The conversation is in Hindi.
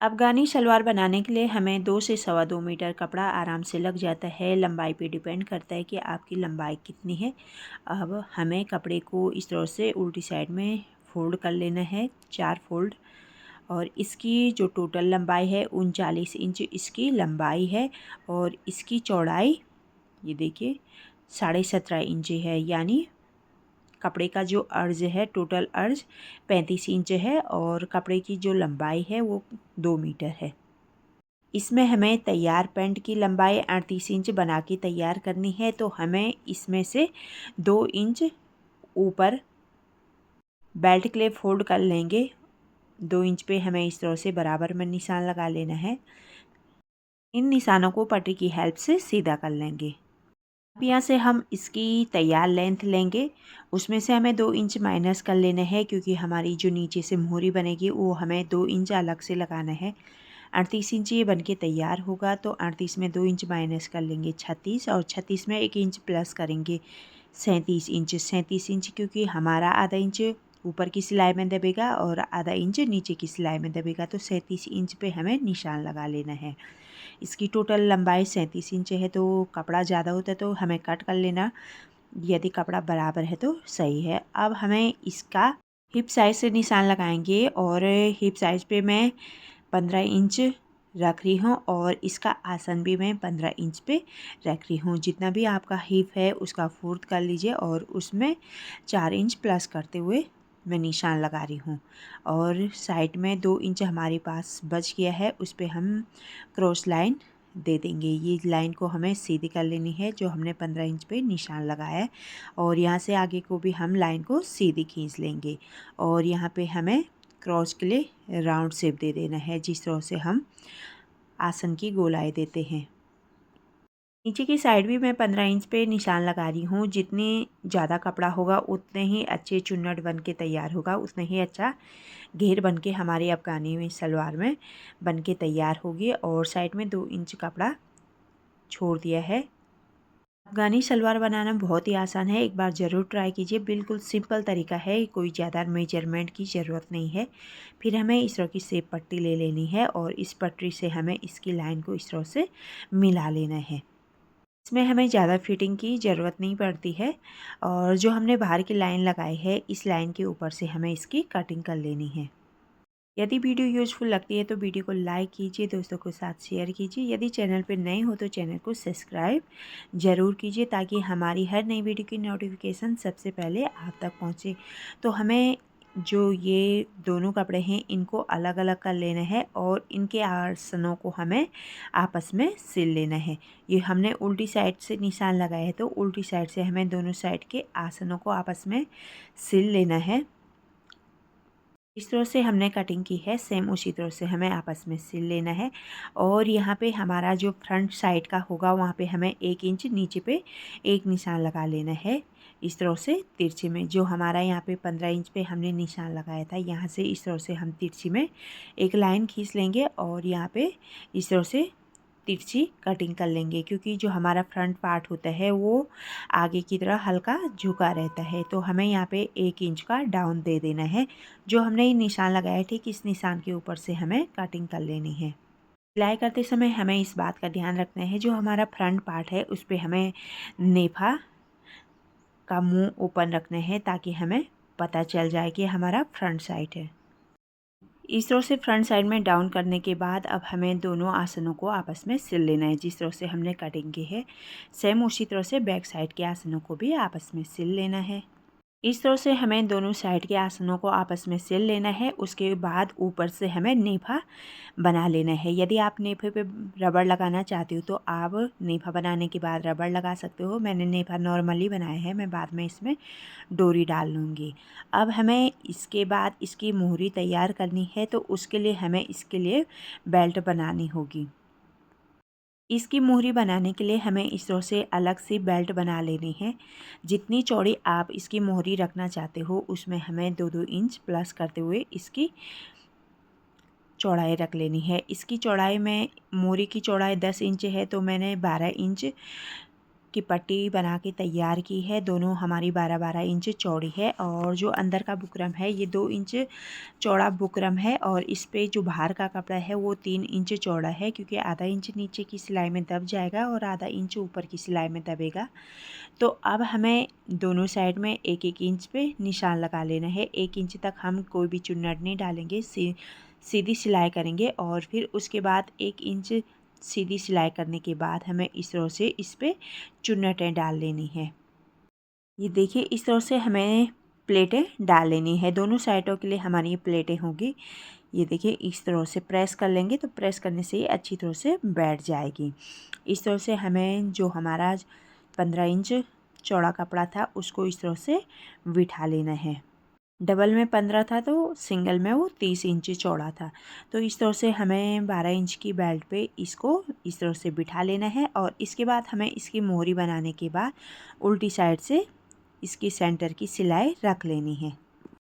अफ़गानी सलवार बनाने के लिए हमें 2 से सवा 2 मीटर कपड़ा आराम से लग जाता है। लंबाई पे डिपेंड करता है कि आपकी लंबाई कितनी है। अब हमें कपड़े को इस तरह से उल्टी साइड में फ़ोल्ड कर लेना है, 4 फ़ोल्ड। और इसकी जो टोटल लंबाई है 39 इंच इसकी लंबाई है और इसकी चौड़ाई ये देखिए 17.5 इंच है। यानी कपड़े का जो अर्ज है, टोटल अर्ज 35 इंच है और कपड़े की जो लंबाई है वो 2 मीटर है। इसमें हमें तैयार पैंट की लंबाई 38 इंच बना के तैयार करनी है, तो हमें इसमें से 2 इंच ऊपर बेल्ट के लिए फ़ोल्ड कर लेंगे। 2 इंच पे हमें इस तरह से बराबर में निशान लगा लेना है। इन निशानों को पट्टी की हेल्प से सीधा कर लेंगे। अब यहाँ से हम इसकी तैयार लेंथ लेंगे, उसमें से हमें 2 इंच माइनस कर लेना है, क्योंकि हमारी जो नीचे से मोहरी बनेगी वो हमें 2 इंच अलग से लगाना है। 38 इंच ये बनके तैयार होगा, तो 38 में 2 इंच माइनस कर लेंगे 36 और 36 में 1 इंच प्लस करेंगे 37 इंच। 37 इंच क्योंकि हमारा आधा इंच ऊपर की सिलाई में दबेगा और आधा इंच नीचे की सिलाई में दबेगा, तो 37 इंच पे हमें निशान लगा लेना है। इसकी टोटल लंबाई 37 इंच है, तो कपड़ा ज़्यादा होता है तो हमें कट कर लेना, यदि कपड़ा बराबर है तो सही है। अब हमें इसका हिप साइज़ से निशान लगाएंगे और हिप साइज़ पे मैं 15 इंच रख रही हूँ और इसका आसन भी मैं 15 इंच पे रख रही हूँ। जितना भी आपका हिप है उसका फोर्थ कर लीजिए और उसमें 4 इंच प्लस करते हुए मैं निशान लगा रही हूँ। और साइड में 2 इंच हमारे पास बच गया है, उस पे हम क्रॉस लाइन दे देंगे। ये लाइन को हमें सीधी कर लेनी है जो हमने 15 इंच पे निशान लगाया है, और यहाँ से आगे को भी हम लाइन को सीधी खींच लेंगे और यहाँ पे हमें क्रॉस के लिए राउंड शेप दे देना है, जिस तरह से हम आसन की गोलाई देते हैं। नीचे की साइड भी मैं 15 इंच पे निशान लगा रही हूँ। जितनी ज़्यादा कपड़ा होगा उतने ही अच्छे चुन्नट बन के तैयार होगा, उतना ही अच्छा घेर बन के हमारी अफ़गानी में सलवार में बन के तैयार होगी। और साइड में 2 इंच कपड़ा छोड़ दिया है। अफ़गानी सलवार बनाना बहुत ही आसान है, एक बार ज़रूर ट्राई कीजिए। बिल्कुल सिंपल तरीका है, कोई ज़्यादा मेजरमेंट की ज़रूरत नहीं है। फिर हमें इस तरह की सेप पट्टी ले लेनी है और इस पट्टी से हमें इसकी लाइन को इस तरह से मिला लेना है। इसमें हमें ज़्यादा फिटिंग की ज़रूरत नहीं पड़ती है और जो हमने बाहर की लाइन लगाई है इस लाइन के ऊपर से हमें इसकी कटिंग कर लेनी है। यदि वीडियो यूज़फुल लगती है तो वीडियो को लाइक कीजिए, दोस्तों के साथ शेयर कीजिए। यदि चैनल पर नए हो तो चैनल को सब्सक्राइब ज़रूर कीजिए, ताकि हमारी हर नई वीडियो की नोटिफिकेशन सबसे पहले आप तक पहुँचे। तो हमें जो ये दोनों कपड़े हैं इनको अलग अलग कर लेना है और इनके आसनों को हमें आपस में सिल लेना है। ये हमने उल्टी साइड से निशान लगाया है, तो उल्टी साइड से हमें दोनों साइड के आसनों को आपस में सिल लेना है। इस तरह से हमने कटिंग की है, सेम उसी तरह से हमें आपस में सिल लेना है। और यहाँ पे हमारा जो फ्रंट साइड का होगा वहाँ पे हमें 1 इंच नीचे पे एक निशान लगा लेना है, इस तरह से तिरछे में। जो हमारा यहाँ पे 15 इंच पे हमने निशान लगाया था, यहाँ से इस तरह से हम तिरछी में एक लाइन खींच लेंगे और यहाँ पे इस तरह से तिरछी कटिंग कर लेंगे, क्योंकि जो हमारा फ्रंट पार्ट होता है वो आगे की तरह हल्का झुका रहता है, तो हमें यहाँ पे 1 इंच का डाउन दे देना है। जो हमने ये निशान लगाया है, ठीक इस निशान के ऊपर से हमें कटिंग कर लेनी है। सिलाई करते समय हमें इस बात का ध्यान रखना है, जो हमारा फ्रंट पार्ट है उस पर हमें नेफा का मुंह ओपन रखना है, ताकि हमें पता चल जाए कि हमारा फ्रंट साइड है। इस तरह से फ्रंट साइड में डाउन करने के बाद अब हमें दोनों आसनों को आपस में सिल लेना है, जिस तरह से हमने कटिंग की है सेम उसी तरह से बैक साइड के आसनों को भी आपस में सिल लेना है। इस तरह से हमें दोनों साइड के आसनों को आपस में सिल लेना है। उसके बाद ऊपर से हमें नेफा बना लेना है। यदि आप नेफे पे रबड़ लगाना चाहते हो तो आप नेफा बनाने के बाद रबड़ लगा सकते हो। मैंने नेफा नॉर्मली बनाया है, मैं बाद में इसमें डोरी डाल लूँगी। अब हमें इसके बाद इसकी मोहरी तैयार करनी है, तो उसके लिए हमें इसके लिए बेल्ट बनानी होगी। इसकी मोहरी बनाने के लिए हमें इस तरह से अलग से बेल्ट बना लेनी है। जितनी चौड़ी आप इसकी मोहरी रखना चाहते हो उसमें हमें 2-2 इंच प्लस करते हुए इसकी चौड़ाई रख लेनी है। इसकी चौड़ाई में मोहरी की चौड़ाई 10 इंच है, तो मैंने 12 इंच की पट्टी बना के तैयार की है। दोनों हमारी 12-12 इंच चौड़ी है और जो अंदर का बुकरम है ये 2 इंच चौड़ा बुकरम है और इस पे जो बाहर का कपड़ा है वो 3 इंच चौड़ा है, क्योंकि आधा इंच नीचे की सिलाई में दब जाएगा और आधा इंच ऊपर की सिलाई में दबेगा। तो अब हमें दोनों साइड में 1-1 इंच पे निशान लगा लेना है। 1 इंच तक हम कोई भी चुन्नट नहीं डालेंगे, सीधी सिलाई करेंगे और फिर उसके बाद 1 इंच सीधी सिलाई करने के बाद हमें इस तरह से इस पे चुन्नटें डाल लेनी है। ये देखिए इस तरह से हमें प्लेटें डाल लेनी है। दोनों साइडों के लिए हमारी ये प्लेटें होंगी। ये देखिए इस तरह से प्रेस कर लेंगे तो प्रेस करने से ये अच्छी तरह से बैठ जाएगी। इस तरह से हमें जो हमारा 15 इंच चौड़ा कपड़ा था उसको इस तरह से बिठा लेना है। डबल में 15 था तो सिंगल में वो 30 इंच चौड़ा था। तो इस तरह से हमें 12 इंच की बेल्ट पे इसको इस तरह से बिठा लेना है और इसके बाद हमें इसकी मोहरी बनाने के बाद उल्टी साइड से इसकी सेंटर की सिलाई रख लेनी है।